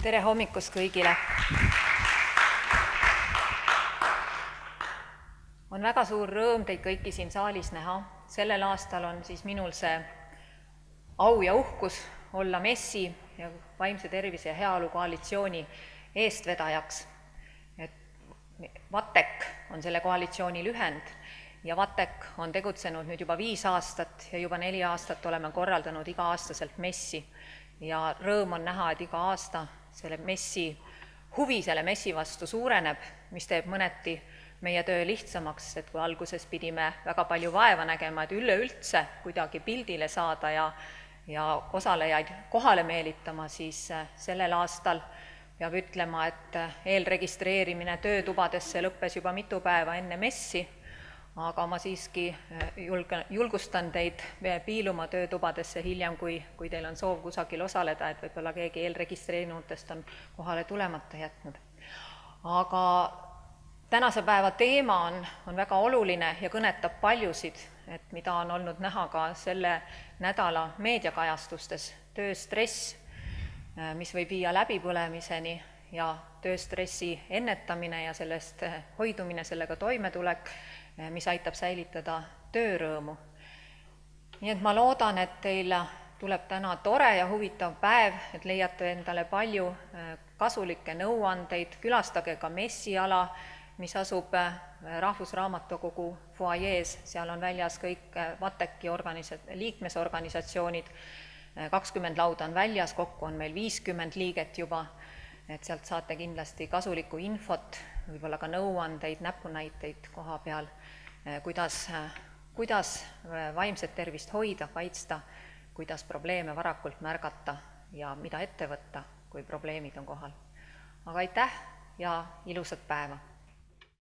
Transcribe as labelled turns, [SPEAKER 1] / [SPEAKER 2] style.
[SPEAKER 1] Tere hommikust kõigile! On väga suur rõõm teid kõiki siin saalis näha. Sellel aastal on siis minul see au ja uhkus olla MES-i ja Vaimse tervise ja heaolu koalitsiooni eestvedajaks. VATEK on selle koalitsiooni lühend ja VATEK on tegutsenud nüüd juba 5 aastat ja juba 4 aastat oleme korraldanud iga-aastaselt MES-i. Ja rõõm on näha, et iga aasta selle huvi selle MES-i vastu suureneb, mis teeb mõneti meie töö lihtsamaks, et kui alguses pidime väga palju vaeva nägema, et üleüldse kuidagi pildile saada ja osalejaid kohale meelitama, siis sellel aastal peab ütlema, et eelregistreerimine töötubadesse lõppes juba mitu päeva enne MES-i, aga ma siiski julgustan teid piiluma töötubadesse hiljem, kui teil on soov kusagil osaleda, et võib-olla keegi eelregistreerinutest on kohale tulemata jätnud. Aga tänase päeva teema on väga oluline ja kõnetab paljusid, et mida on olnud näha ka selle nädala meediakajastustes, tööstress, mis võib viia läbipõlemiseni ja tööstressi ennetamine ja sellest hoidumine, sellega toimetulek, mis aitab säilitada töörõõmu. Nii et ma loodan, et teil tuleb täna tore ja huvitav päev, et leiate endale palju kasulikke nõuandeid, külastage ka MES-i-ala, mis asub Rahvusraamatukogu fuajees, seal on väljas kõik VATEK-i liikmesorganisatsioonid, 20 lauda on väljas, kokku on meil 50 liiget juba, et sealt saate kindlasti kasulikku infot, võib-olla ka nõuandeid, näpunäiteid koha peal, kuidas vaimset tervist hoida, kaitsta, kuidas probleeme varakult märgata ja mida ette võtta, kui probleemid on kohal. Aga aitäh ja ilusat päeva!